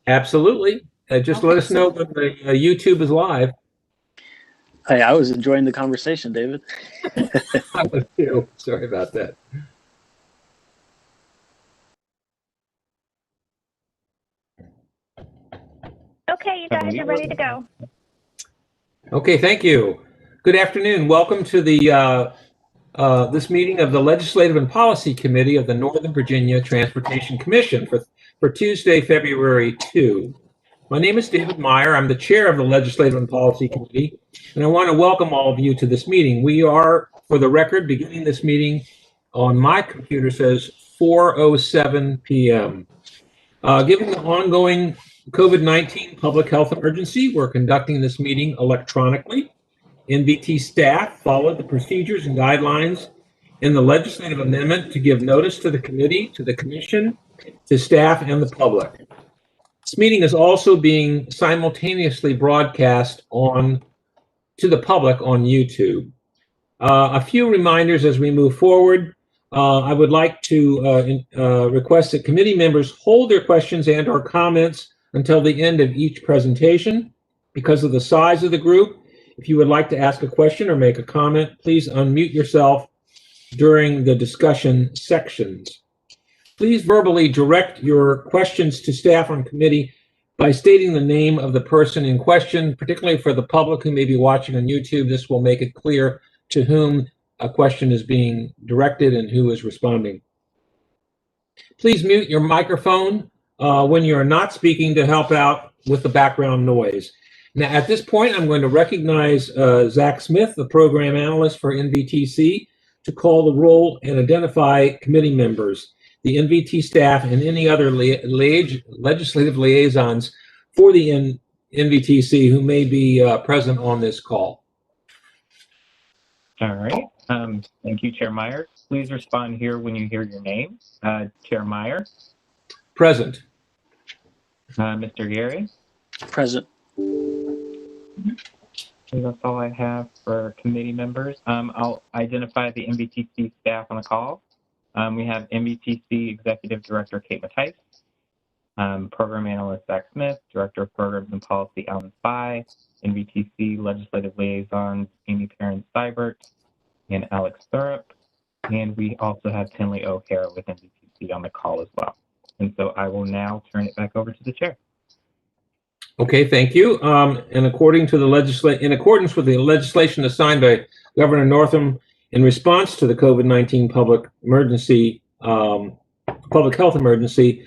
Absolutely. Just let us know when the YouTube is live. Hey, I was enjoying the conversation, David. I was too. Sorry about that. Okay, you guys are ready to go. Okay, thank you. Good afternoon. Welcome to the this meeting of the Legislative and Policy Committee of the Northern Virginia Transportation Commission for Tuesday, February 2. My name is David Meyer. I'm the chair of the Legislative and Policy Committee, and I want to welcome all of you to this meeting. We are, for the record, beginning this meeting on my computer says 4:07 p.m. Given the ongoing COVID-19 public health emergency, we're conducting this meeting electronically. NVT staff followed the procedures and guidelines in the legislative amendment to give notice to the committee, to the commission, to staff, and the public. This meeting is also being simultaneously broadcast to the public on YouTube. A few reminders as we move forward. I would like to request that committee members hold their questions and/or comments until the end of each presentation. Because of the size of the group, if you would like to ask a question or make a comment, please unmute yourself during the discussion sections. Please verbally direct your questions to staff on committee by stating the name of the person in question, particularly for the public who may be watching on YouTube. This will make it clear to whom a question is being directed and who is responding. Please mute your microphone when you're not speaking to help out with the background noise. Now, at this point, I'm going to recognize Zach Smith, the program analyst for NVTC, to call the roll and identify committee members, the NVT staff, and any other legislative liaisons for the NVTC who may be present on this call. All right. Thank you, Chair Meyer. Please respond here when you hear your name. Chair Meyer. Present. Mr. Gary. Present. That's all I have for committee members. I'll identify the NVTC staff on the call. We have NVTC Executive Director Kate Mattice, Program Analyst Zach Smith, Director of Programs and Policy Alan Spy, NVTC Legislative Liaisons Amy Perrin-Seibert and Alex Thurup, and we also have Tinley O'Hara with NVTC on the call as well. And so I will now turn it back over to the chair. Okay, thank you. In accordance with the legislation assigned by Governor Northam in response to the COVID-19 public health emergency,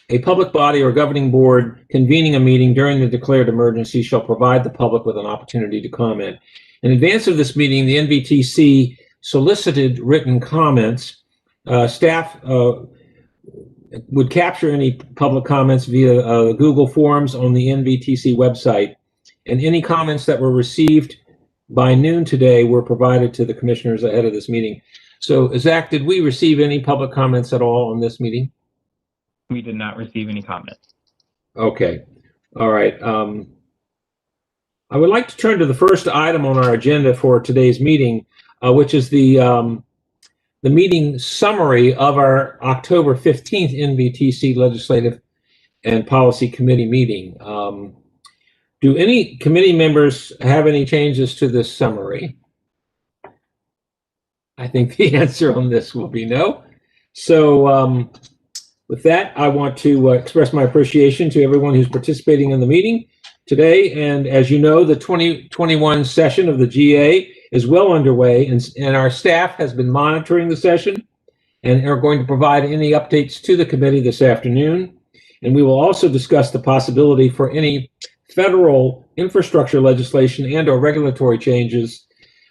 a public body or governing board convening a meeting during the declared emergency shall provide the public with an opportunity to comment. In advance of this meeting, the NVTC solicited written comments. Staff would capture any public comments via Google Forms on the NVTC website, and any comments that were received by noon today were provided to the commissioners ahead of this meeting. So, Zach, did we receive any public comments at all on this meeting? We did not receive any comments. Okay. All right. I would like to turn to the first item on our agenda for today's meeting, which is the meeting summary of our October 15th NVTC Legislative and Policy Committee meeting. Do any committee members have any changes to this summary? I think the answer on this will be no. So with that, I want to express my appreciation to everyone who's participating in the meeting today. And as you know, the 2021 session of the GA is well underway, and our staff has been monitoring the session and are going to provide any updates to the committee this afternoon. And we will also discuss the possibility for any federal infrastructure legislation and or regulatory changes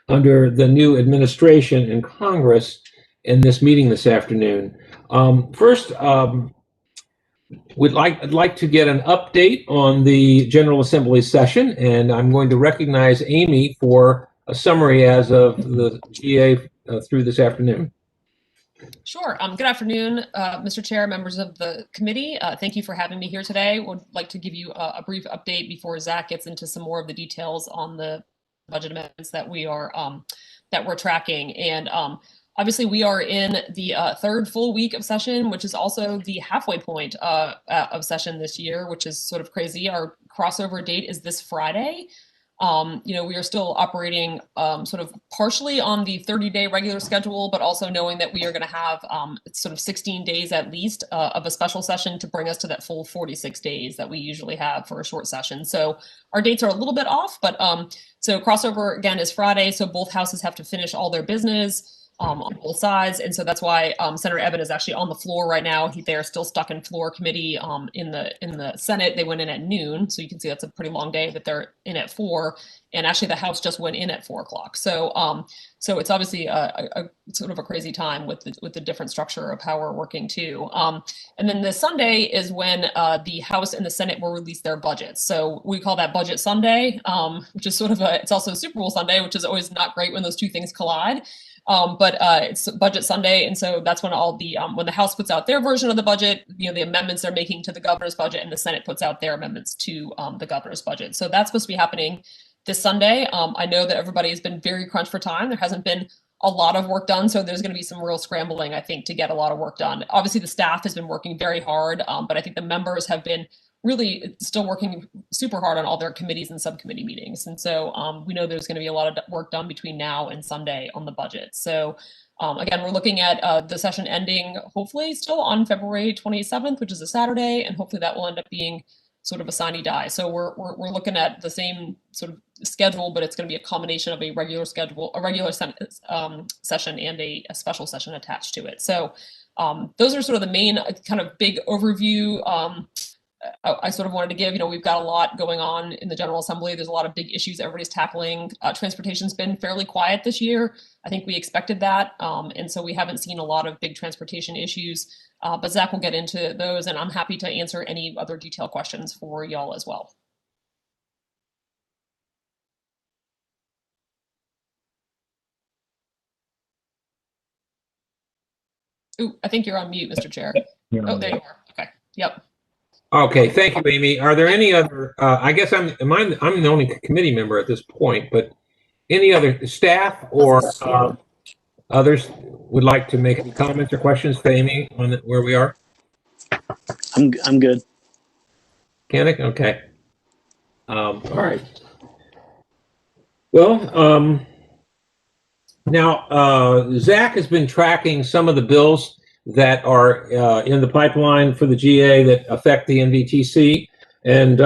under the new administration in Congress in this meeting this afternoon. First, I'd like to get an update on the General Assembly session, and I'm going to recognize Amy for a summary as of the GA through this afternoon. Sure. Good afternoon, Mr. Chair, members of the committee. Thank you for having me here today. Would like to give you a brief update before Zach gets into some more of the details on the budget amendments that we're tracking. And Obviously, we are in the third full week of session, which is also the halfway point of session this year, which is sort of crazy. Our crossover date is this Friday. We are still operating sort of partially on the 30-day regular schedule, but also knowing that we are going to have sort of 16 days at least of a special session to bring us to that full 46 days that we usually have for a short session. So our dates are a little bit off, but so crossover again is Friday. So both houses have to finish all their business on both sides. And so that's why Senator Evan is actually on the floor right now. They are still stuck in floor committee in the Senate. They went in at noon. So you can see that's a pretty long day that they're in at 4. And actually the House just went in at 4 o'clock. So so it's obviously a sort of a crazy time with the different structure of how we're working too. And then the Sunday is when the House and the Senate will release their budgets. So we call that Budget Sunday, which is sort of it's also Super Bowl Sunday, which is always not great when those two things collide. But it's Budget Sunday, and so that's when all the when the House puts out their version of the budget, the amendments they're making to the governor's budget, and the Senate puts out their amendments to the governor's budget. So that's supposed to be happening this Sunday. I know that everybody has been very crunched for time. There hasn't been a lot of work done, so there's going to be some real scrambling, I think, to get a lot of work done. Obviously, the staff has been working very hard, but I think the members have been really still working super hard on all their committees and subcommittee meetings. And so we know there's going to be a lot of work done between now and Sunday on the budget. So again, we're looking at the session ending hopefully still on February 27th, which is a Saturday, and hopefully that will end up being sort of a sine die. So we're looking at the same sort of schedule, but it's going to be a combination of a regular schedule, a regular session and a special session attached to it. So those are sort of the main kind of big overview I sort of wanted to give. We've got a lot going on in the General Assembly. There's a lot of big issues everybody's tackling. Transportation's been fairly quiet this year. I think we expected that. And so we haven't seen a lot of big transportation issues, but Zach will get into those, and I'm happy to answer any other detailed questions for y'all as well. Ooh, I think you're on mute, Mr. Chair. Oh, there you are. Okay. Yep. Okay, thank you, Amy. Are there any other, I guess I'm the only committee member at this point, but any other staff or others would like to make any comments or questions to Amy on where we are? I'm good. Kanick? Okay. All right. Well, now Zach has been tracking some of the bills that are in the pipeline for the GA that affect the NVTC. And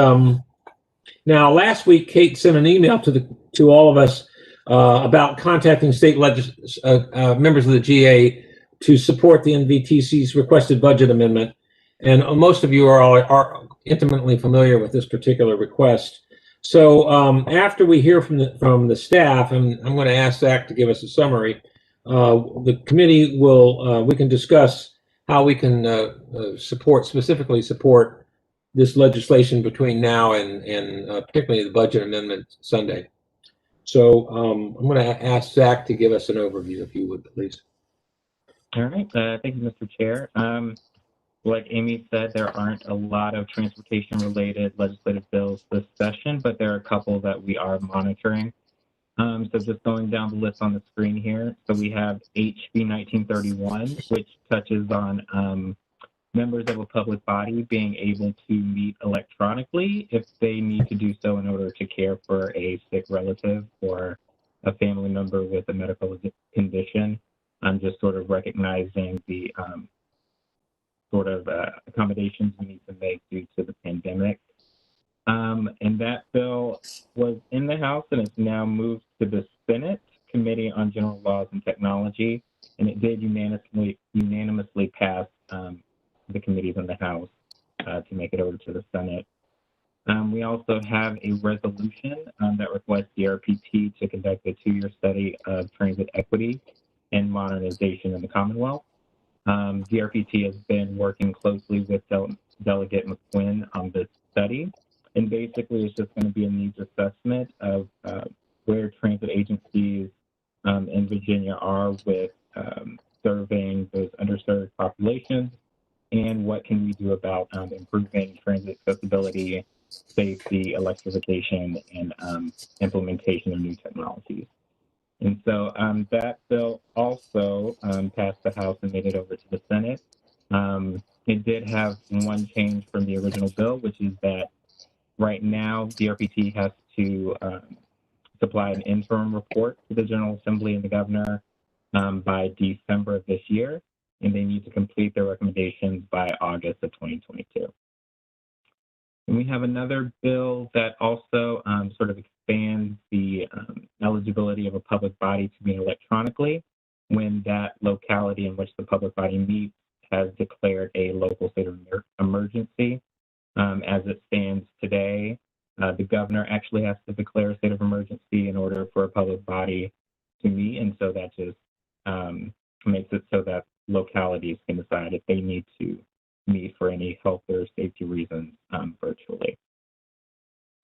now last week, Kate sent an email to all of us about contacting state members of the GA to support the NVTC's requested budget amendment. And most of you are intimately familiar with this particular request. So after we hear from the staff, and I'm going to ask Zach to give us a summary, the committee we can discuss how we can specifically support this legislation between now and particularly the budget amendment Sunday. So I'm going to ask Zach to give us an overview, if you would, please. All right. Thank you, Mr. Chair. Like Amy said, there aren't a lot of transportation-related legislative bills this session, but there are a couple that we are monitoring. So just going down the list on the screen here. So we have HB 1931, which touches on members of a public body being able to meet electronically if they need to do so in order to care for a sick relative or a family member with a medical condition. I'm just sort of recognizing the sort of accommodations we need to make due to the pandemic. And that bill was in the House and it's now moved to the Senate Committee on General Laws and Technology, and it did unanimously pass the committees in the House to make it over to the Senate. We also have a resolution that requests the RPT to conduct a 2-year study of transit equity and modernization in the Commonwealth. DRPT has been working closely with Delegate McQuinn on this study, and basically it's just going to be a needs assessment of where transit agencies in Virginia are with serving those underserved populations, and what can we do about improving transit accessibility, safety, electrification, and implementation of new technologies. And so that bill also passed the House and made it over to the Senate. It did have one change from the original bill, which is that right now DRPT has to supply an interim report to the General Assembly and the governor by December of this year, and they need to complete their recommendations by August of 2022. And we have another bill that also sort of expands the eligibility of a public body to meet electronically when that locality in which the public body meets has declared a local state of emergency. As it stands today, the governor actually has to declare a state of emergency in order for a public body to meet, and so that just makes it so that localities can decide if they need to meet for any health or safety reasons virtually.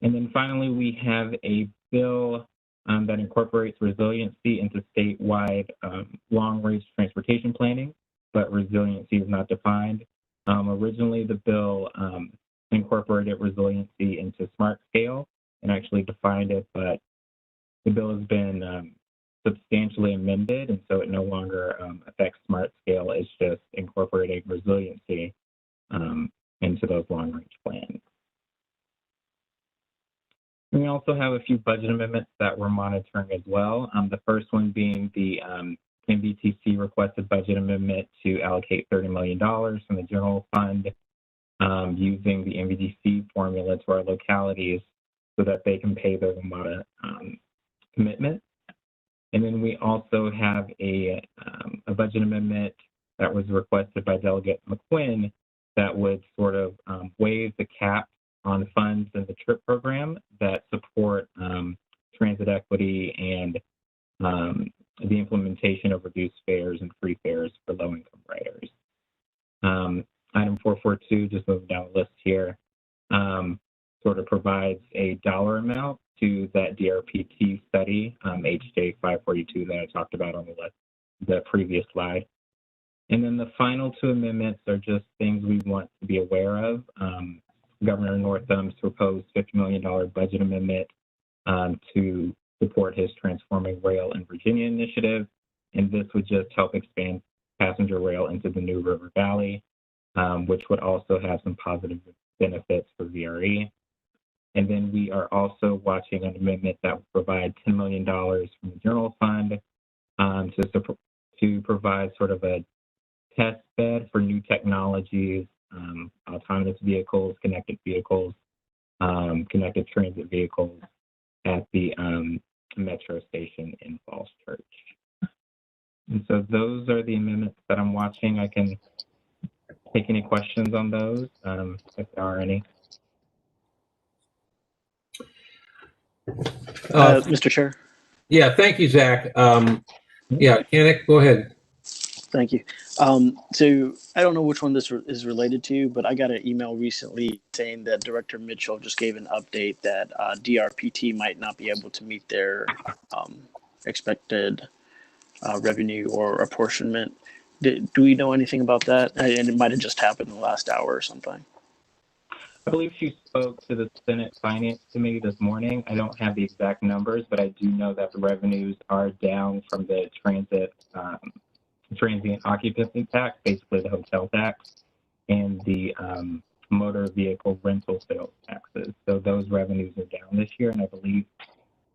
And then finally, we have a bill that incorporates resiliency into statewide long-range transportation planning, but resiliency is not defined. Originally, the bill incorporated resiliency into smart scale and actually defined it, but the bill has been substantially amended, and so it no longer affects smart scale. It's just incorporating resiliency into those long-range plans. And we also have a few budget amendments that we're monitoring as well. The first one being the NBTC requested budget amendment to allocate $30 million from the general fund using the NBTC formula to our localities so that they can pay their WMATA commitment. And then we also have a budget amendment that was requested by Delegate McQuinn that would sort of waive the cap on funds in the TRIP program that support transit equity and the implementation of reduced fares and free fares for low-income riders. Item 442, just moving down the list here, sort of provides a dollar amount to that DRPT study, HJ 542 that I talked about on the previous slide. And then the final two amendments are just things we want to be aware of. Governor Northam's proposed $50 million budget amendment to support his Transforming Rail in Virginia initiative. And this would just help expand passenger rail into the New River Valley, which would also have some positive benefits for VRE. And then we are also watching an amendment that would provide $10 million from the general fund to provide sort of a test bed for new technologies, autonomous vehicles, connected transit vehicles at the metro station in Falls Church. And so those are the amendments that I'm watching. I can take any questions on those if there are any. Mr. Chair. Yeah, thank you, Zach. Yeah, Yannick, go ahead. Thank you. So I don't know which one this is related to, but I got an email recently saying that Director Mitchell just gave an update that DRPT might not be able to meet their expected revenue or apportionment. Do we know anything about that? And it might have just happened in the last hour or something. I believe she spoke to the Senate Finance Committee this morning. I don't have the exact numbers, but I do know that the revenues are down from the transient occupancy tax, basically the hotel tax, and the motor vehicle rental sales taxes. So those revenues are down this year, and I believe,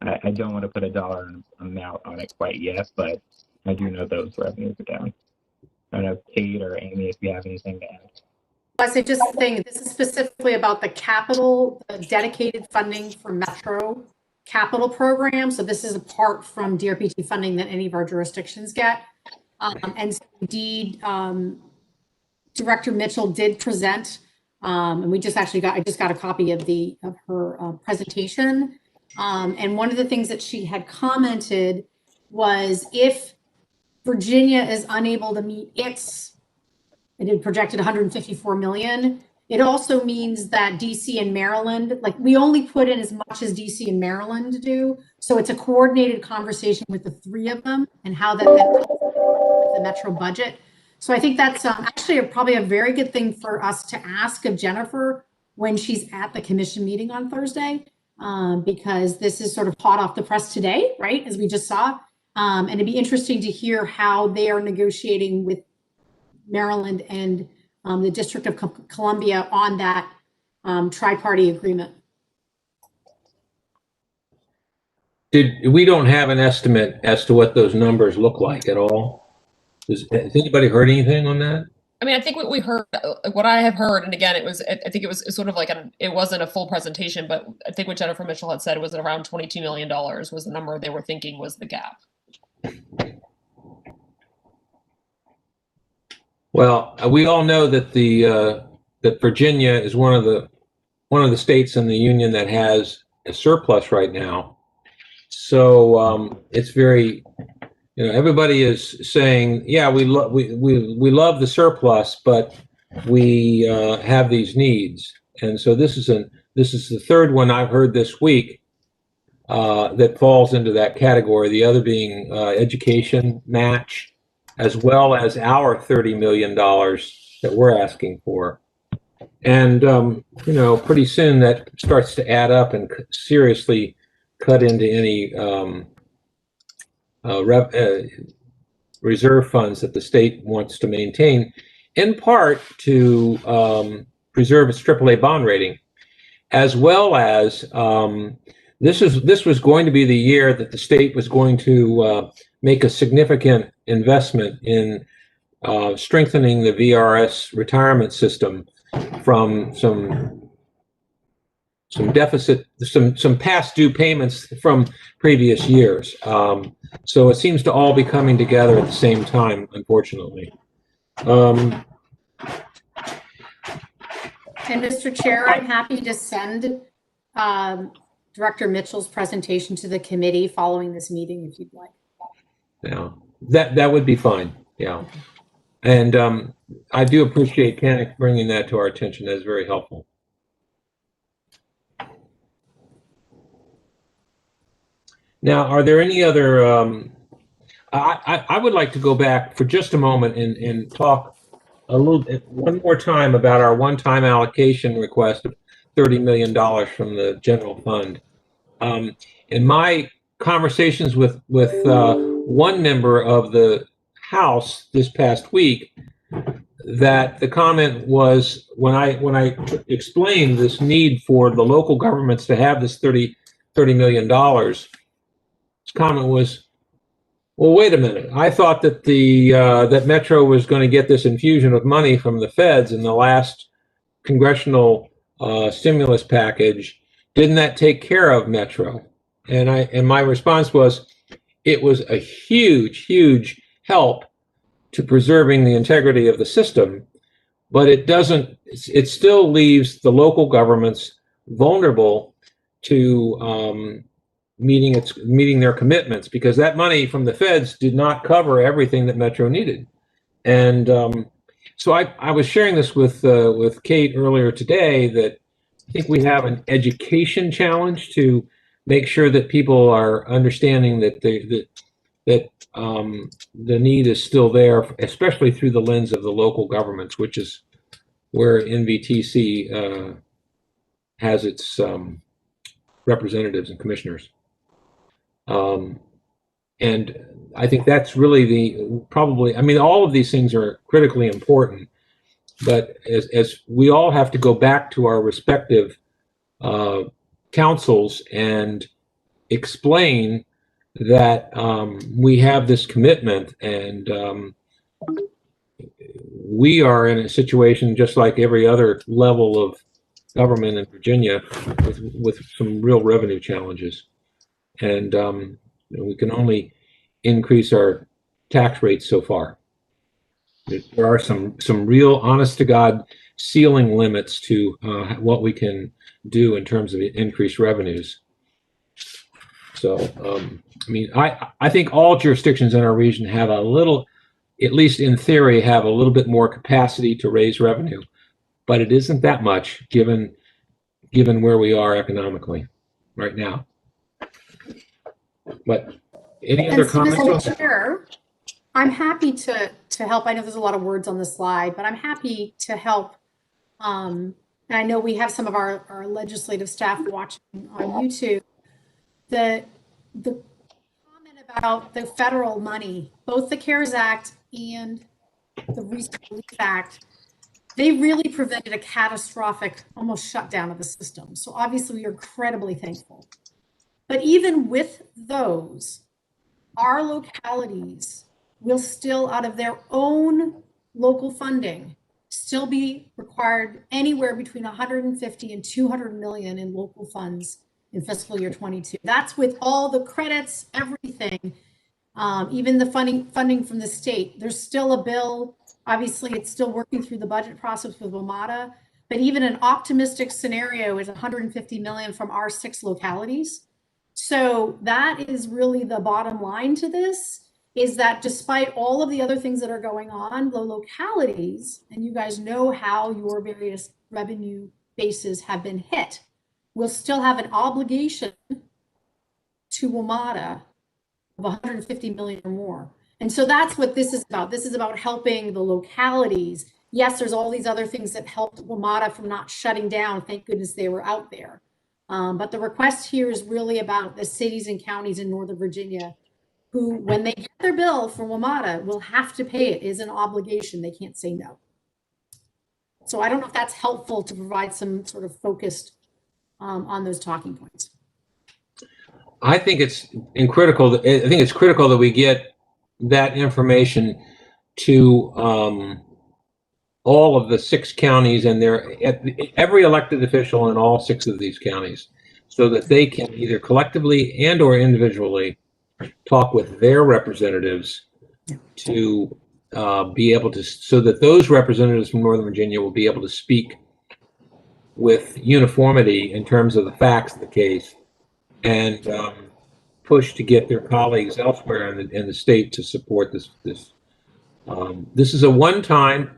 I don't want to put a dollar amount on it quite yet, but I do know those revenues are down. I don't know, Kate or Amy, if you have anything to add. I say just the thing, this is specifically about the capital, the dedicated funding for Metro capital program. So this is apart from DRPT funding that any of our jurisdictions get. And so indeed, Director Mitchell did present, and we just actually I just got a copy of her presentation. And one of the things that she had commented was if Virginia is unable to meet it had projected 154 million. It also means that DC and Maryland, like we only put in as much as DC and Maryland do. So it's a coordinated conversation with the three of them and how that with the Metro budget. So I think that's actually probably a very good thing for us to ask of Jennifer when she's at the commission meeting on Thursday, because this is sort of hot off the press today, right? As we just saw. And it'd be interesting to hear how they are negotiating with Maryland and the District of Columbia on that tri-party agreement. We don't have an estimate as to what those numbers look like at all. Has anybody heard anything on that? I mean, I think what we heard, what I have heard, and again, I think it was sort of like it wasn't a full presentation, but I think what Jennifer Mitchell had said was around $22 million was the number they were thinking was the gap. Well, we all know that that Virginia is one of the states in the union that has a surplus right now. So it's very, everybody is saying, yeah, we love the surplus, but we have these needs. And so this is the third one I've heard this week that falls into that category. The other being education match, as well as our $30 million that we're asking for. And, pretty soon that starts to add up and seriously cut into any reserve funds that the state wants to maintain, in part to preserve its AAA bond rating, as well as this was going to be the year that the state was going to make a significant investment in strengthening the VRS retirement system from some deficit, some past due payments from previous years. So it seems to all be coming together at the same time, unfortunately. And Mr. Chair, I'm happy to send Director Mitchell's presentation to the committee following this meeting if you'd like. Yeah, that would be fine. Yeah. And I do appreciate Kenneth bringing that to our attention. That's very helpful. Now, are there any other, I would like to go back for just a moment and talk a little bit, one more time about our one-time allocation request of $30 million from the general fund. In my conversations with one member of the House this past week, that the comment was, when I explained this need for the local governments to have this $30 million, his comment was, well, wait a minute. I thought that that Metro was going to get this infusion of money from the feds in the last congressional stimulus package. Didn't that take care of Metro? And my response was, it was a huge, huge help to preserving the integrity of the system, but it still leaves the local governments vulnerable to meeting their commitments, because that money from the feds did not cover everything that Metro needed. And so I was sharing this with Kate earlier today, that I think we have an education challenge to make sure that people are understanding that the need is still there, especially through the lens of the local governments, which is where NVTC has its representatives and commissioners. And I think that's really probably, I mean, all of these things are critically important, but as we all have to go back to our respective councils and explain that we have this commitment, and we are in a situation just like every other level of government in Virginia with some real revenue challenges. And we can only increase our tax rates so far. There are some real honest to God ceiling limits to what we can do in terms of increased revenues. So, I mean, I think all jurisdictions in our region have a little, at least in theory, have a little bit more capacity to raise revenue, but it isn't that much given where we are economically right now. But any other comments? Mr. Chair, I'm happy to help. I know there's a lot of words on the slide, but I'm happy to help. And I know we have some of our legislative staff watching on YouTube. The comment about the federal money, both the CARES Act and the Recent Relief Act, they really prevented a catastrophic almost shutdown of the system. So obviously we are incredibly thankful. But even with those, our localities will still, out of their own local funding, still be required anywhere between 150 and 200 million in local funds in fiscal year 22. That's with all the credits, everything, even the funding from the state. There's still a bill. Obviously, it's still working through the budget process with WMATA, but even an optimistic scenario is 150 million from our 6 localities. So that is really the bottom line to this, is that despite all of the other things that are going on, the localities, and you guys know how your various revenue bases have been hit, will still have an obligation to WMATA of 150 million or more. And so that's what this is about. This is about helping the localities. Yes, there's all these other things that helped WMATA from not shutting down. Thank goodness they were out there. But the request here is really about the cities and counties in Northern Virginia who, when they get their bill from WMATA, will have to pay it. It is an obligation. They can't say no. So I don't know if that's helpful to provide some sort of focused on those talking points. I think it's critical. I think it's critical that we get that information to all of the 6 counties and every elected official in all 6 of these counties, so that they can either collectively and or individually talk with their representatives to be able to, so that those representatives from Northern Virginia will be able to speak with uniformity in terms of the facts of the case, and push to get their colleagues elsewhere in the state to support this. This is a one-time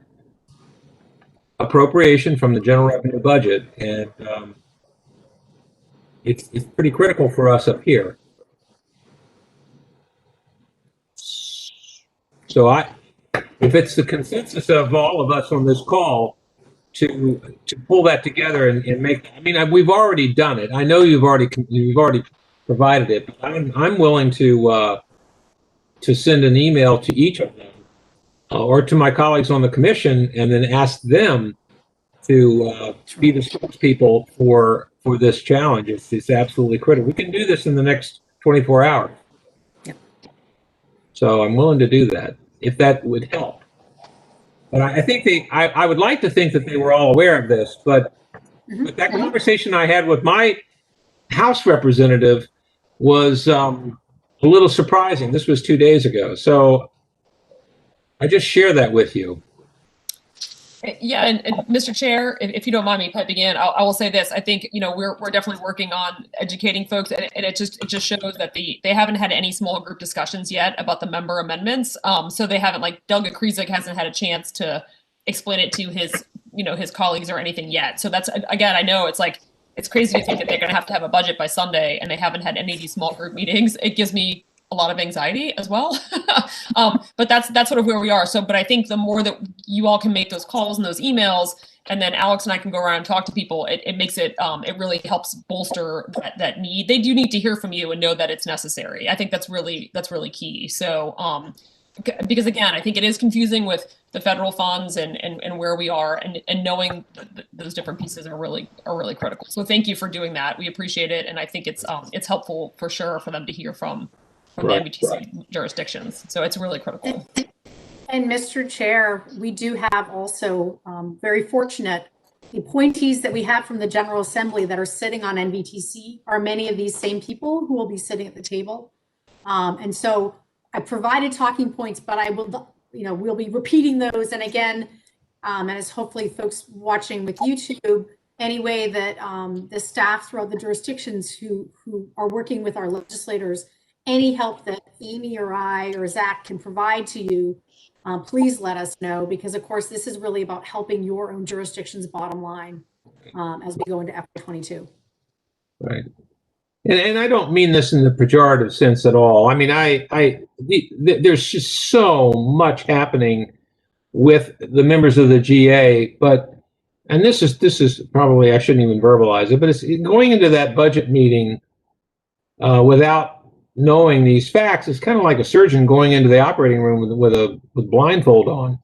appropriation from the general revenue budget, and it's pretty critical for us up here. So if it's the consensus of all of us on this call to pull that together and make, I mean, we've already done it. I know you've already provided it, but I'm willing to send an email to each of them or to my colleagues on the commission, and then ask them to be the spokespeople for this challenge. It's absolutely critical. We can do this in the next 24 hours. Yep. So I'm willing to do that if that would help. But I think I would like to think that they were all aware of this, but that conversation I had with my House representative was a little surprising. This was 2 days ago. So I just share that with you. Yeah, and Mr. Chair, if you don't mind me piping in, I will say this. I think, you know, we're definitely working on educating folks, and it just shows that they haven't had any small group discussions yet about the member amendments. So they haven't, like, Doug Akrizik hasn't had a chance to explain it to his colleagues or anything yet. So that's, again, I know it's like, it's crazy to think that they're going to have a budget by Sunday and they haven't had any of these small group meetings. It gives me a lot of anxiety as well. But that's sort of where we are. So, but I think the more that you all can make those calls and those emails, and then Alex and I can go around and talk to people, it makes it, it really helps bolster that need. They do need to hear from you and know that it's necessary. I think that's really key. So, because again, I think it is confusing with the federal funds and where we are, and knowing those different pieces are really critical. So thank you for doing that. We appreciate it. And I think it's helpful for sure for them to hear from the MVTC jurisdictions. So it's really critical. And Mr. Chair, we do have also very fortunate the appointees that we have from the General Assembly that are sitting on NVTC are many of these same people who will be sitting at the table. And so I provided talking points, but I will, we'll be repeating those. And again, and as hopefully folks watching with YouTube, any way that the staff throughout the jurisdictions who are working with our legislators, any help that Amy or I or Zach can provide to you, please let us know, because of course this is really about helping your own jurisdiction's bottom line as we go into FY22. Right. And I don't mean this in the pejorative sense at all. I mean, there's just so much happening with the members of the GA, and this is probably, I shouldn't even verbalize it, but it's going into that budget meeting without knowing these facts is kind of like a surgeon going into the operating room with blindfold on,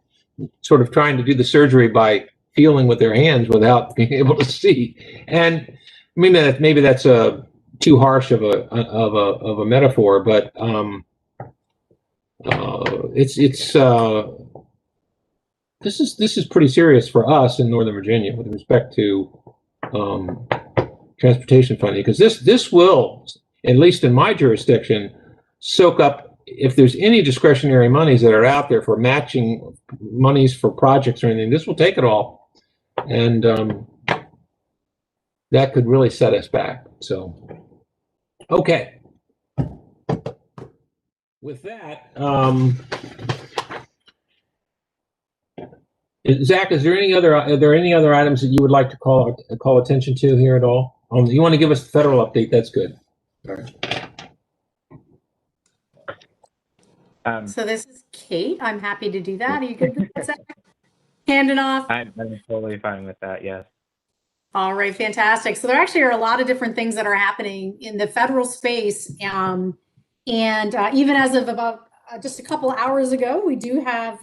sort of trying to do the surgery by feeling with their hands without being able to see. And I mean, maybe that's too harsh of a metaphor, but this is pretty serious for us in Northern Virginia with respect to transportation funding, because this will, at least in my jurisdiction, soak up, if there's any discretionary monies that are out there for matching monies for projects or anything, this will take it all. And that could really set us back. So, okay. With that, Zach, are there any other items that you would like to call attention to here at all? You want to give us the federal update? That's good. All right. So this is Kate. I'm happy to do that. Are you good with that, Zach? Handing off. I'm totally fine with that. Yes. All right, fantastic. So there actually are a lot of different things that are happening in the federal space. And even as of about just a couple hours ago, we do have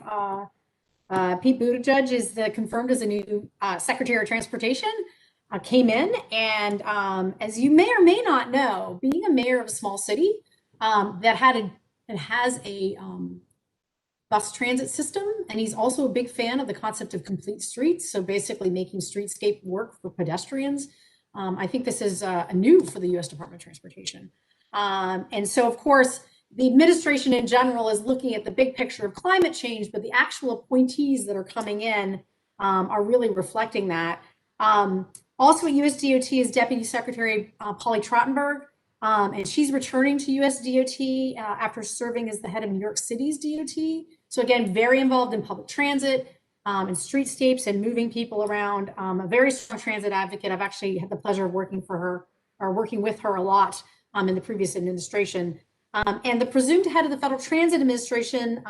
Pete Buttigieg is confirmed as a new Secretary of Transportation, came in. And as you may or may not know, being a mayor of a small city that has a bus transit system, and he's also a big fan of the concept of complete streets. So basically making streetscape work for pedestrians. I think this is new for the U.S. Department of Transportation. And so, of course, the administration in general is looking at the big picture of climate change, but the actual appointees that are coming in are really reflecting that. Also at USDOT is Deputy Secretary Polly Trottenberg, and she's returning to USDOT after serving as the head of New York City's DOT. So again, very involved in public transit and streetscapes and moving people around. A very strong transit advocate. I've actually had the pleasure of working with her a lot in the previous administration. And the presumed head of the Federal Transit Administration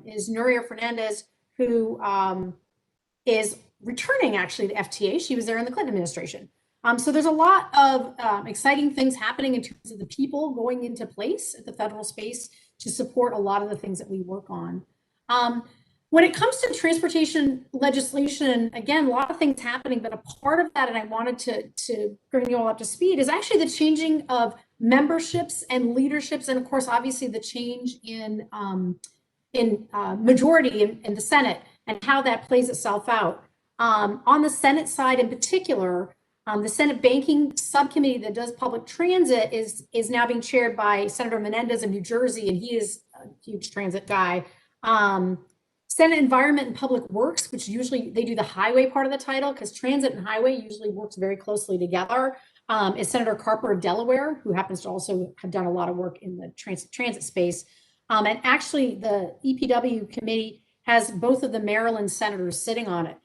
is Nuria Fernandez, who is returning actually to FTA. She was there in the Clinton administration. So there's a lot of exciting things happening in terms of the people going into place at the federal space to support a lot of the things that we work on. When it comes to transportation legislation, again, a lot of things happening, but a part of that, and I wanted to bring you all up to speed, is actually the changing of memberships and leaderships, and of course, obviously the change in majority in the Senate and how that plays itself out. On the Senate side in particular, the Senate Banking Subcommittee that does public transit is now being chaired by Senator Menendez of New Jersey, and he is a huge transit guy. Senate Environment and Public Works, which usually they do the highway part of the title because transit and highway usually works very closely together, is Senator Carper of Delaware, who happens to also have done a lot of work in the transit space. And actually the EPW committee has both of the Maryland senators sitting on it.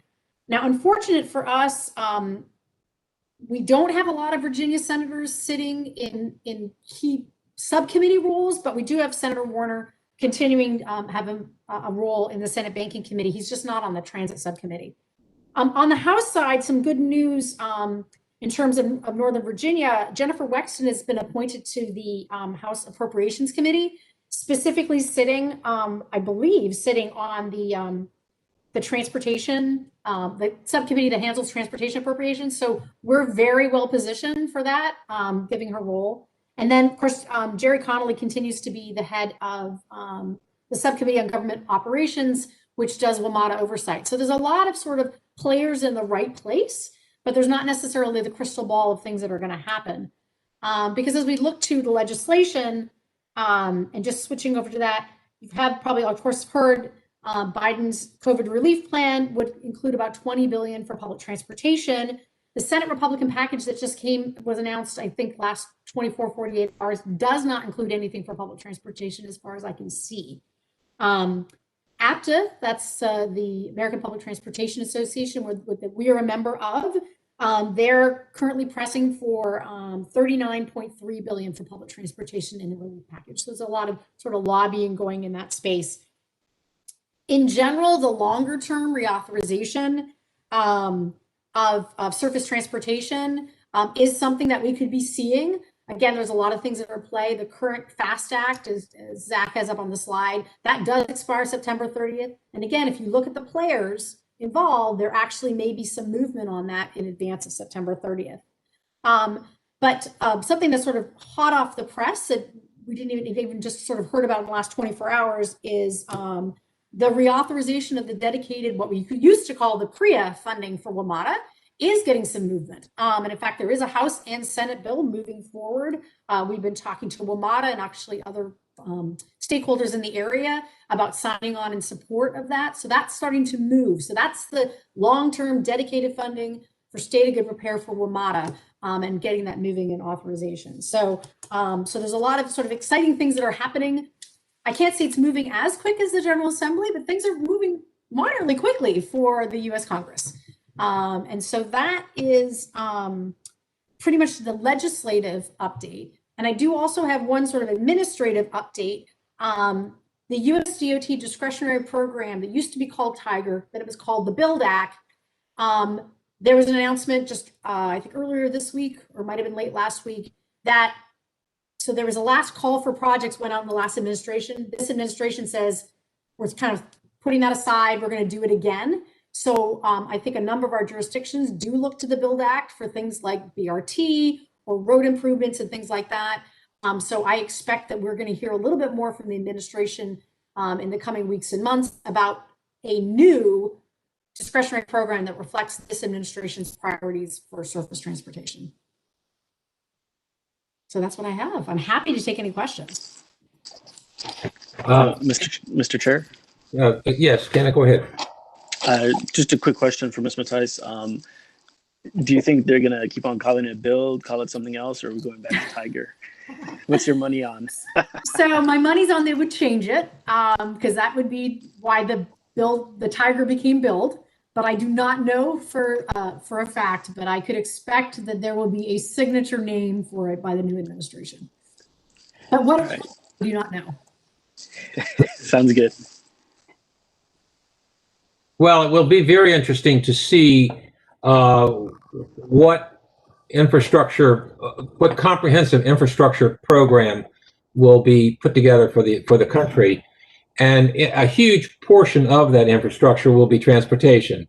Now, unfortunate for us, we don't have a lot of Virginia senators sitting in key subcommittee roles, but we do have Senator Warner continuing have a role in the Senate Banking Committee. He's just not on the Transit Subcommittee. On the House side, some good news in terms of Northern Virginia. Jennifer Wexton has been appointed to the House Appropriations Committee, specifically sitting, I believe, sitting on the transportation, the subcommittee that handles transportation appropriations. So we're very well positioned for that, giving her role. And then, of course, Sen Connolly continues to be the head of the Subcommittee on Government Operations, which does WMATA oversight. So there's a lot of sort of players in the right place, but there's not necessarily the crystal ball of things that are going to happen. Because as we look to the legislation, and just switching over to that, you've probably, of course, heard Biden's COVID relief plan would include about $20 billion for public transportation. The Senate Republican package that just was announced, I think, last 24, 48 hours, does not include anything for public transportation as far as I can see. APTA, that's the American Public Transportation Association, that we are a member of. They're currently pressing for $39.3 billion for public transportation in the relief package. So there's a lot of sort of lobbying going in that space. In general, the longer term reauthorization of surface transportation is something that we could be seeing. Again, there's a lot of things that are at play. The current FAST Act, as Zach has up on the slide, that does expire September 30th. And again, if you look at the players involved, there actually may be some movement on that in advance of September 30th. But something that's sort of hot off the press that we didn't even just sort of heard about in the last 24 hours is the reauthorization of the dedicated, what we used to call the PREA funding for WMATA, is getting some movement. And in fact, there is a House and Senate bill moving forward. We've been talking to WMATA and actually other stakeholders in the area about signing on in support of that. So that's starting to move. So that's the long-term dedicated funding for state of good repair for WMATA, and getting that moving in authorization. So, so there's a lot of sort of exciting things that are happening. I can't say it's moving as quick as the General Assembly, but things are moving moderately quickly for the US Congress. And so that is pretty much the legislative update. And I do also have one sort of administrative update. The US DOT discretionary program that used to be called Tiger, that it was called the Build Act. There was an announcement just, I think earlier this week, or might have been late last week, that, so there was a last call for projects went out in the last administration. This administration says, we're kind of putting that aside, we're going to do it again. So I think a number of our jurisdictions do look to the Build Act for things like BRT or road improvements and things like that. So I expect that we're going to hear a little bit more from the administration in the coming weeks and months about a new discretionary program that reflects this administration's priorities for surface transportation. So that's what I have. I'm happy to take any questions. Mr. Chair? Yes, Kenna, go ahead. Just a quick question for Ms. Matthijs. Do you think they're going to keep on calling it Build, call it something else, or are we going back to Tiger? What's your money on? So my money's on they would change it, because that would be why the Tiger became Build. But I do not know for a fact, but I could expect that there will be a signature name for it by the new administration. But what I do not know. Sounds good. Well, it will be very interesting to see what comprehensive infrastructure program will be put together for the country. And a huge portion of that infrastructure will be transportation.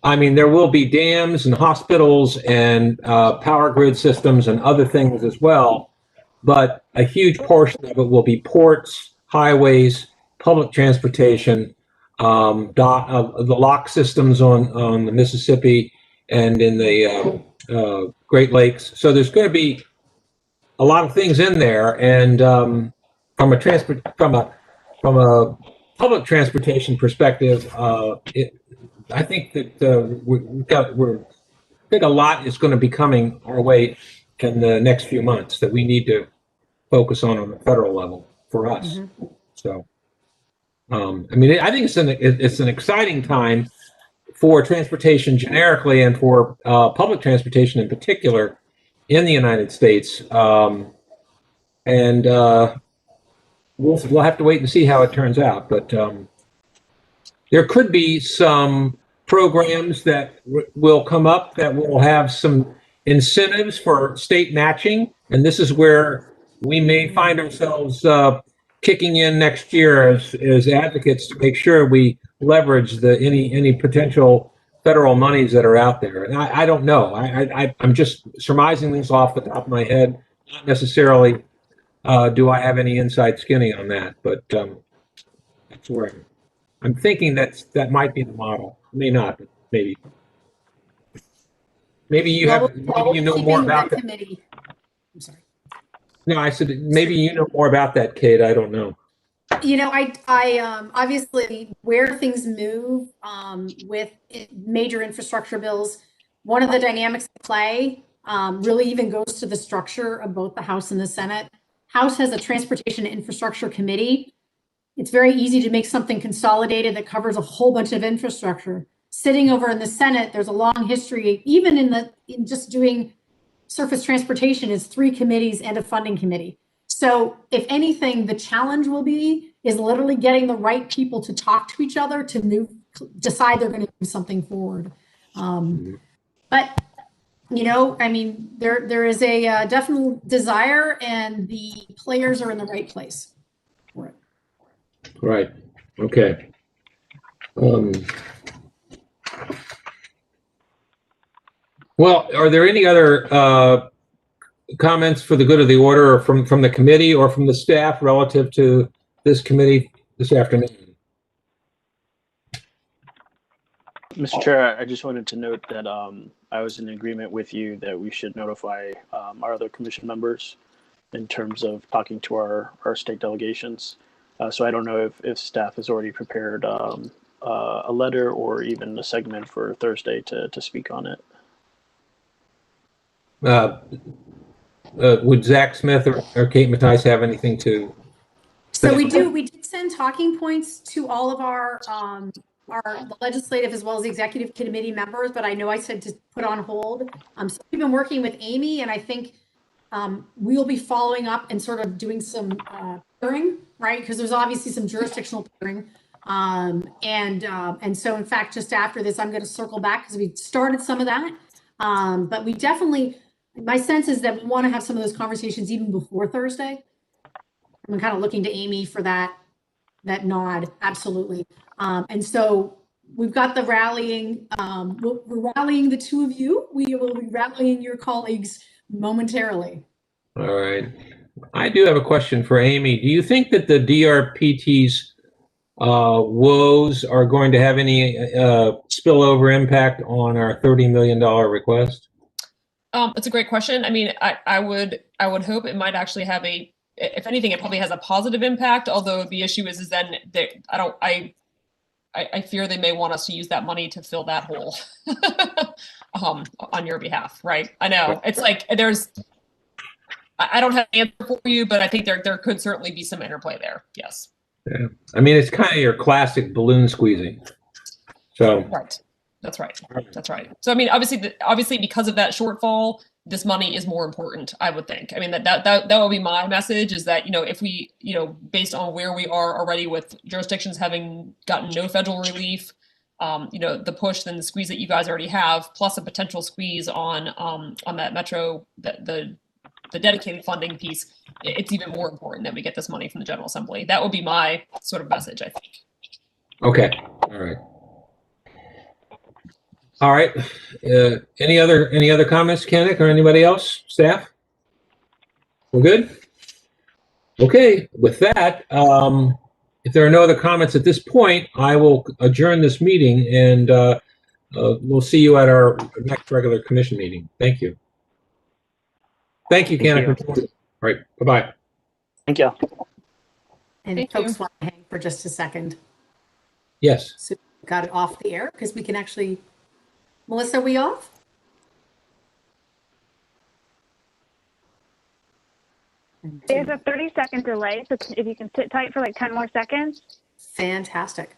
I mean, there will be dams and hospitals and power grid systems and other things as well, but a huge portion of it will be ports, highways, public transportation, the lock systems on the Mississippi and in the Great Lakes. So there's going to be a lot of things in there, and from a public transportation perspective, I think that I think a lot is going to be coming our way in the next few months that we need to focus on the federal level for us. Mm-hmm. So, I mean, I think it's an exciting time for transportation generically and for public transportation in particular in the United States. And we'll have to wait and see how it turns out. But there could be some programs that will come up that will have some incentives for state matching. And this is where we may find ourselves kicking in next year as advocates to make sure we leverage any potential federal monies that are out there. And I don't know. I'm just surmising these off the top of my head. Not necessarily do I have any inside skinny on that, but that's where I'm thinking that might be the model. May not, but maybe. Maybe you know more about that. Committee. I'm sorry. No, I said maybe you know more about that, Kate. I don't know. You know, I obviously where things move with major infrastructure bills, one of the dynamics at play really even goes to the structure of both the House and the Senate. House has a Transportation and Infrastructure Committee. It's very easy to make something consolidated that covers a whole bunch of infrastructure. Sitting over in the Senate, there's a long history, even in just doing surface transportation is 3 committees and a funding committee. So if anything, the challenge is literally getting the right people to talk to each other to decide they're going to move something forward. But you know, I mean, there is a definite desire, and the players are in the right place for it. Right. Okay. Well, are there any other comments for the good of the order, or from the committee or from the staff relative to this committee this afternoon? Mr. Chair, I just wanted to note that I was in agreement with you that we should notify our other commission members in terms of talking to our state delegations. So I don't know if staff has already prepared a letter or even a segment for Thursday to speak on it. Would Zach Smith or Kate Mattice have anything to? So we did send talking points to all of the legislative as well as the executive committee members, but I know I said to put on hold. So we've been working with Amy, and I think we'll be following up and sort of doing some pairing, right? Because there's obviously some jurisdictional pairing. And so in fact, just after this, I'm going to circle back because we started some of that. But we definitely, my sense is that we want to have some of those conversations even before Thursday. I'm kind of looking to Amy for that nod. Absolutely. And so we've got the rallying, we're rallying the two of you. We will be rallying your colleagues momentarily. All right. I do have a question for Amy. Do you think that the DRPT's woes are going to have any spillover impact on our $30 million request? It's a great question. I mean, I would hope it might actually have if anything, it probably has a positive impact. Although the issue is then I fear they may want us to use that money to fill that hole on your behalf, right? I know it's like I don't have an answer for you, but I think there could certainly be some interplay there. Yes. Yeah. I mean, it's kind of your classic balloon squeezing. So. Right. That's right. That's right. So I mean, obviously, because of that shortfall, this money is more important, I would think. I mean, that would be my message, is that, if we, based on where we are already with jurisdictions having gotten no federal relief, the push, then the squeeze that you guys already have, plus a potential squeeze on that Metro, the dedicated funding piece, it's even more important that we get this money from the General Assembly. That would be my sort of message, I think. Okay. All right. All right. Any other comments, Kenneth, or anybody else? Staff? We're good? Okay. With that, if there are no other comments at this point, I will adjourn this meeting, and we'll see you at our next regular commission meeting. Thank you. Thank you, Kenneth. All right. Bye-bye. Thank you. And Thank folks you. want to hang for just a second. Yes. So got it off the air because we can actually. Melissa, are we off? There's a 30-second delay, so if you can sit tight for like 10 more seconds. Fantastic.